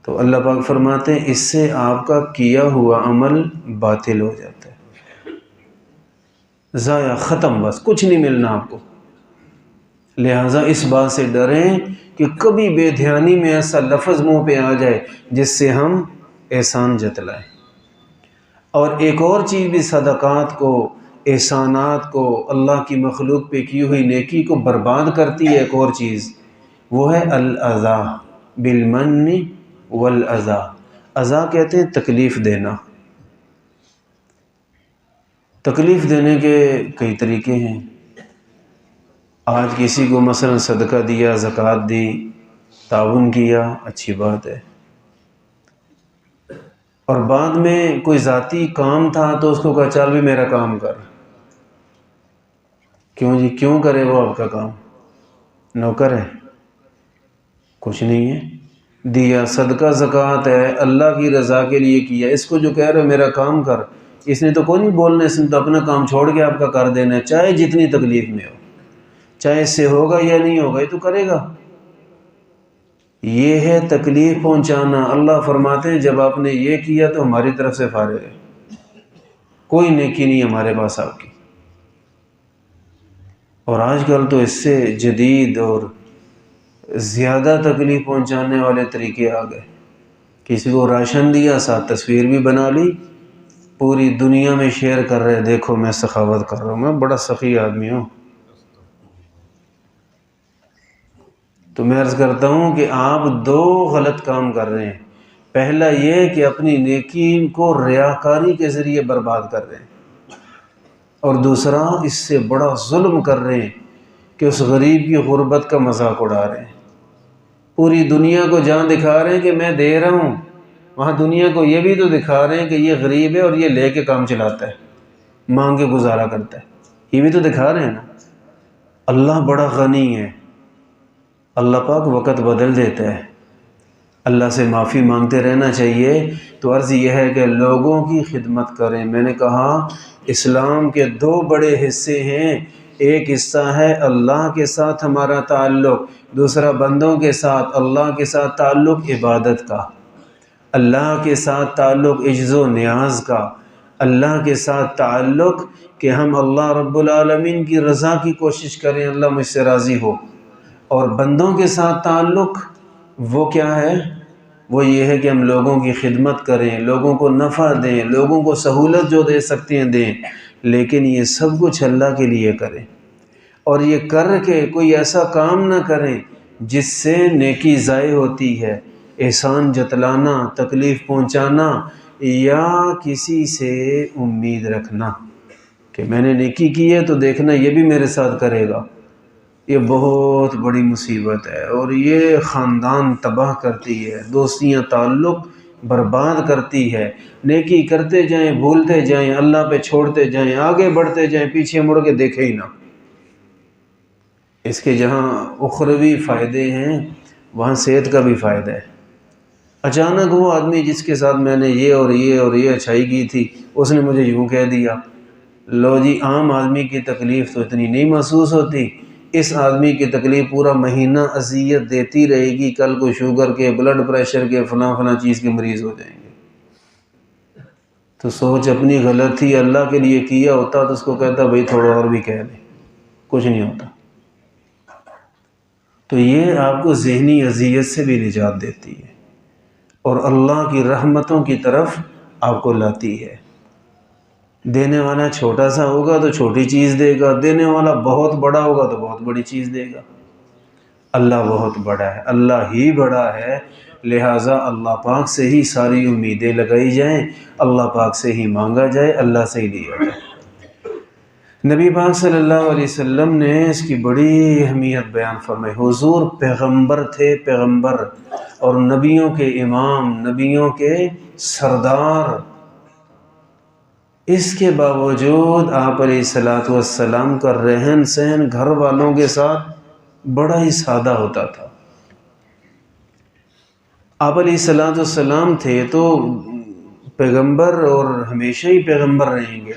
A: تو اللہ پاک فرماتے ہیں اس سے آپ کا کیا ہوا عمل باطل ہو جاتا ہے، ضائع، ختم، بس کچھ نہیں ملنا آپ کو۔ لہٰذا اس بات سے ڈریں کہ کبھی بے دھیانی میں ایسا لفظ منہ پہ آ جائے جس سے ہم احسان جتلائیں۔ اور ایک اور چیز بھی صدقات کو، احسانات کو، اللہ کی مخلوق پہ کی ہوئی نیکی کو برباد کرتی ہے۔ ایک اور چیز وہ ہے الاذی بالمن والاذی۔ اذی کہتے ہیں تکلیف دینا۔ تکلیف دینے کے کئی طریقے ہیں۔ آج کسی کو مثلا صدقہ دیا، زکوٰۃ دی، تعاون کیا، اچھی بات ہے، اور بعد میں کوئی ذاتی کام تھا تو اس کو کہا چل بھی میرا کام کر۔ کیوں جی؟ کیوں کرے وہ آپ کا کام؟ نوکر ہے؟ کچھ نہیں ہے، دیا، صدقہ زکوٰۃ ہے، اللہ کی رضا کے لیے کیا۔ اس کو جو کہہ رہے میرا کام کر، اس نے تو کوئی نہیں بولنا، اس نے تو اپنا کام چھوڑ کے آپ کا کر دینا ہے، چاہے جتنی تکلیف میں ہو، چاہے اس سے ہوگا یا نہیں ہوگا، یہ تو کرے گا۔ یہ ہے تکلیف پہنچانا۔ اللہ فرماتے ہیں جب آپ نے یہ کیا تو ہماری طرف سے فارغ ہے، کوئی نیکی نہیں ہمارے پاس آپ کی۔ اور آج کل تو اس سے جدید اور زیادہ تکلیف پہنچانے والے طریقے آ گئے۔ کسی کو راشن دیا، ساتھ تصویر بھی بنا لی، پوری دنیا میں شیئر کر رہے، دیکھو میں سخاوت کر رہا ہوں، میں بڑا سخی آدمی ہوں۔ تو میں عرض کرتا ہوں کہ آپ دو غلط کام کر رہے ہیں۔ پہلا یہ کہ اپنی نیکی کو ریاکاری کے ذریعے برباد کر رہے ہیں، اور دوسرا اس سے بڑا ظلم کر رہے ہیں کہ اس غریب کی غربت کا مذاق اڑا رہے ہیں۔ پوری دنیا کو جہاں دکھا رہے ہیں کہ میں دے رہا ہوں، وہاں دنیا کو یہ بھی تو دکھا رہے ہیں کہ یہ غریب ہے اور یہ لے کے کام چلاتا ہے، مانگ کے گزارا کرتا ہے، یہ بھی تو دکھا رہے ہیں نا۔ اللہ بڑا غنی ہے، اللہ پاک وقت بدل دیتا ہے، اللہ سے معافی مانگتے رہنا چاہیے۔ تو عرض یہ ہے کہ لوگوں کی خدمت کریں۔ میں نے کہا اسلام کے دو بڑے حصے ہیں، ایک حصہ ہے اللہ کے ساتھ ہمارا تعلق، دوسرا بندوں کے ساتھ۔ اللہ کے ساتھ تعلق عبادت کا، اللہ کے ساتھ تعلق عجز و نیاز کا، اللہ کے ساتھ تعلق کہ ہم اللہ رب العالمین کی رضا کی کوشش کریں، اللہ مجھ سے راضی ہو۔ اور بندوں کے ساتھ تعلق وہ کیا ہے؟ وہ یہ ہے کہ ہم لوگوں کی خدمت کریں، لوگوں کو نفع دیں، لوگوں کو سہولت جو دے سکتے ہیں دیں، لیکن یہ سب کچھ اللہ کے لیے کریں، اور یہ کر کے کوئی ایسا کام نہ کریں جس سے نیکی ضائع ہوتی ہے۔ احسان جتلانا، تکلیف پہنچانا، یا کسی سے امید رکھنا کہ میں نے نیکی کی ہے تو دیکھنا یہ بھی میرے ساتھ کرے گا، یہ بہت بڑی مصیبت ہے، اور یہ خاندان تباہ کرتی ہے، دوستیاں تعلق برباد کرتی ہے۔ نیکی کرتے جائیں، بھولتے جائیں، اللہ پہ چھوڑتے جائیں، آگے بڑھتے جائیں، پیچھے مڑ کے دیکھیں ہی نہ۔ اس کے جہاں اخروی فائدے ہیں وہاں صحت کا بھی فائدہ ہے۔ اچانک وہ آدمی جس کے ساتھ میں نے یہ اور یہ اچھائی کی تھی، اس نے مجھے یوں کہہ دیا۔ لو جی، عام آدمی کی تکلیف تو اتنی نہیں محسوس ہوتی، اس آدمی کی تکلیف پورا مہینہ اذیت دیتی رہے گی، کل کو شوگر کے، بلڈ پریشر کے، فلاں چیز کے مریض ہو جائیں گے۔ تو سوچ اپنی غلط تھی، اللہ کے لیے کیا ہوتا تو اس کو کہتا بھائی تھوڑا اور بھی کہہ لیں، کچھ نہیں ہوتا۔ تو یہ آپ کو ذہنی اذیت سے بھی نجات دیتی ہے اور اللہ کی رحمتوں کی طرف آپ کو لاتی ہے۔ دینے والا چھوٹا سا ہوگا تو چھوٹی چیز دے گا، دینے والا بہت بڑا ہوگا تو بہت بڑی چیز دے گا۔ اللہ بہت بڑا ہے، اللہ ہی بڑا ہے، لہٰذا اللہ پاک سے ہی ساری امیدیں لگائی جائیں، اللہ پاک سے ہی مانگا جائے، اللہ سے ہی لیا جائے۔ نبی پاک صلی اللہ علیہ وسلم نے اس کی بڑی اہمیت بیان فرمائی۔ حضور پیغمبر تھے، پیغمبر اور نبیوں کے امام، نبیوں کے سردار، اس کے باوجود آپ علیہ الصلاۃ والسلام کا رہن سہن گھر والوں کے ساتھ بڑا ہی سادہ ہوتا تھا۔ آپ علیہ الصلاۃ والسلام تھے تو پیغمبر اور ہمیشہ ہی پیغمبر رہیں گے۔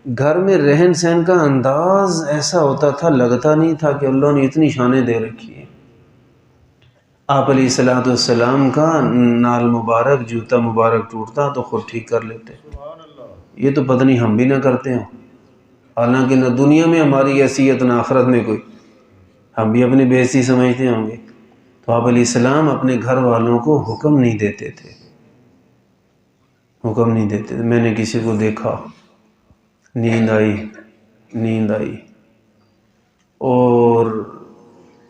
A: گھر میں رہن سہن کا انداز ایسا ہوتا تھا، لگتا نہیں تھا کہ اللہ نے اتنی شانیں دے رکھی ہیں۔ آپ علیہ الصلاۃ والسلام کا نال مبارک، جوتا مبارک ٹوٹتا تو خود ٹھیک کر لیتے۔ یہ تو پتہ نہیں ہم بھی نہ کرتے ہوں، حالانکہ نہ دنیا میں ہماری حیثیت نہ آخرت میں کوئی، ہم بھی اپنی بے عزتی سمجھتے ہوں گے۔ تو آپ علیہ السلام اپنے گھر والوں کو حکم نہیں دیتے تھے، حکم نہیں دیتے تھے۔ میں نے کسی کو دیکھا، نیند آئی اور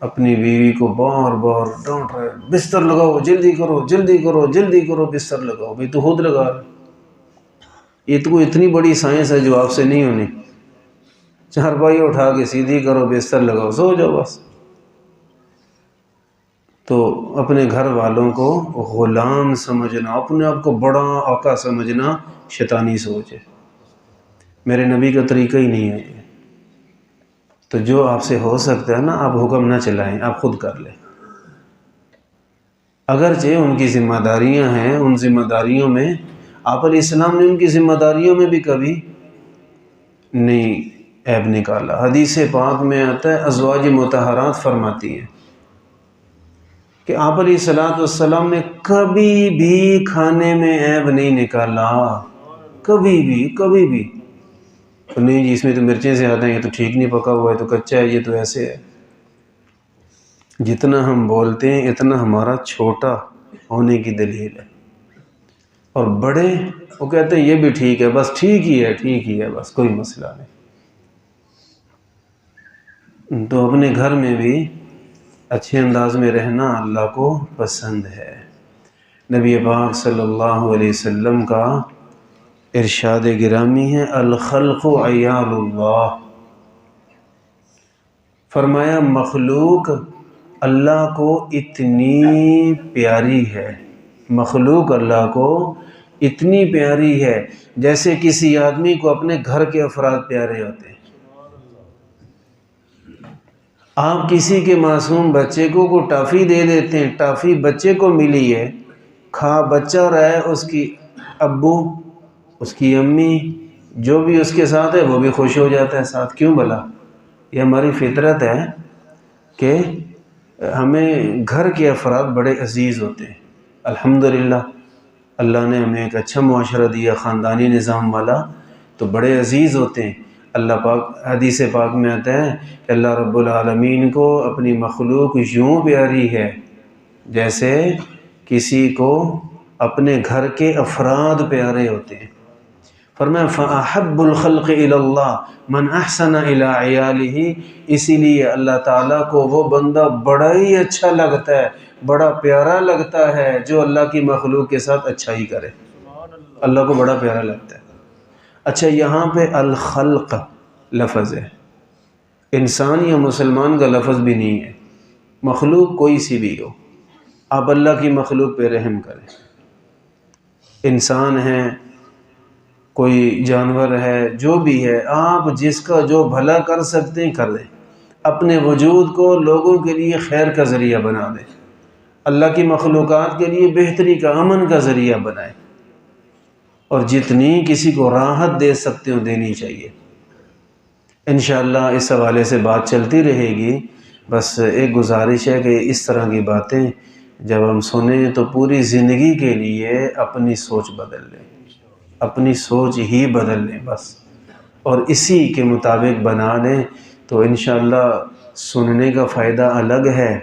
A: اپنی بیوی کو بار بار ڈانٹ رہے، بستر لگاؤ، جلدی کرو بستر لگاؤ۔ بھئی تو خود لگا رہے، یہ تو کوئی اتنی بڑی سائنس ہے جو آپ سے نہیں ہونی۔ چارپائی اٹھا کے سیدھی کرو، بستر لگاؤ، سو جاؤ بس۔ تو اپنے گھر والوں کو غلام سمجھنا، اپنے آپ کو بڑا آقا سمجھنا شیطانی سوچ ہے، میرے نبی کا طریقہ ہی نہیں ہے یہ۔ تو جو آپ سے ہو سکتا ہے نا، آپ حکم نہ چلائیں، آپ خود کر لیں۔ اگرچہ ان کی ذمہ داریاں ہیں، ان ذمہ داریوں میں آپ علیہ السلام نے ان کی ذمہ داریوں میں بھی کبھی نہیں عیب نکالا۔ حدیث پاک میں آتا ہے، ازواج مطہرات فرماتی ہیں کہ آپ علیہ الصلاۃ والسلام نے کبھی بھی کھانے میں عیب نہیں نکالا، کبھی بھی نہیں جی اس میں تو مرچیں سے آتے ہیں، یہ تو ٹھیک نہیں پکا ہوا ہے، تو کچا ہے، یہ تو ایسے ہے۔ جتنا ہم بولتے ہیں اتنا ہمارا چھوٹا ہونے کی دلیل ہے، اور بڑے وہ کہتے ہیں یہ بھی ٹھیک ہے، بس ٹھیک ہی ہے بس، کوئی مسئلہ نہیں۔ تو اپنے گھر میں بھی اچھے انداز میں رہنا اللہ کو پسند ہے۔ نبی پاک صلی اللہ علیہ وسلم کا ارشاد گرامی ہے، الخلق عیال اللہ، فرمایا مخلوق اللہ کو اتنی پیاری ہے، مخلوق اللہ کو اتنی پیاری ہے جیسے کسی آدمی کو اپنے گھر کے افراد پیارے ہوتے ہیں۔ آپ کسی کے معصوم بچے کو کوئی ٹافی دے دیتے ہیں، ٹافی بچے کو ملی ہے، کھا بچہ رہا ہے، اس کی ابو، اس کی امی، جو بھی اس کے ساتھ ہے وہ بھی خوش ہو جاتا ہے ساتھ۔ کیوں بھلا؟ یہ ہماری فطرت ہے کہ ہمیں گھر کے افراد بڑے عزیز ہوتے ہیں۔ الحمدللہ اللہ نے ہمیں ایک اچھا معاشرہ دیا، خاندانی نظام والا، تو بڑے عزیز ہوتے ہیں۔ اللہ پاک حدیث پاک میں آتا ہے کہ اللہ رب العالمین کو اپنی مخلوق یوں پیاری ہے جیسے کسی کو اپنے گھر کے افراد پیارے ہوتے ہیں۔ فرمایا فَأَحَبُّ الْخَلْقِ إِلَى اللَّهِ مَنْ أَحْسَنَ إِلَىٰ عِيَالِهِ، اسی لیے اللہ تعالیٰ کو وہ بندہ بڑا ہی اچھا لگتا ہے، بڑا پیارا لگتا ہے جو اللہ کی مخلوق کے ساتھ اچھائی کرے، اللہ کو بڑا پیارا لگتا ہے۔ اچھا یہاں پہ الخلق لفظ ہے، انسان یا مسلمان کا لفظ بھی نہیں ہے، مخلوق کوئی سی بھی ہو، آپ اللہ کی مخلوق پہ رحم کریں۔ انسان ہے، کوئی جانور ہے، جو بھی ہے، آپ جس کا جو بھلا کر سکتے ہیں کر دیں، اپنے وجود کو لوگوں کے لیے خیر کا ذریعہ بنا دیں۔ اللہ کی مخلوقات کے لیے بہتری کا، امن کا ذریعہ بنائیں، اور جتنی کسی کو راحت دے سکتے ہو دینی چاہیے۔ انشاءاللہ اس حوالے سے بات چلتی رہے گی۔ بس ایک گزارش ہے کہ اس طرح کی باتیں جب ہم سنیں تو پوری زندگی کے لیے اپنی سوچ بدل لیں، اپنی سوچ ہی بدل لیں بس، اور اسی کے مطابق بنا لیں، تو انشاءاللہ سننے کا فائدہ الگ ہے،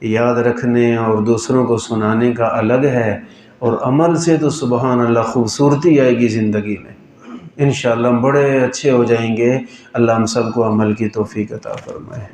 A: یاد رکھنے اور دوسروں کو سنانے کا الگ ہے، اور عمل سے تو سبحان اللہ خوبصورتی آئے گی زندگی میں، انشاءاللہ ہم بڑے اچھے ہو جائیں گے۔ اللہ ہم سب کو عمل کی توفیق عطا فرمائے۔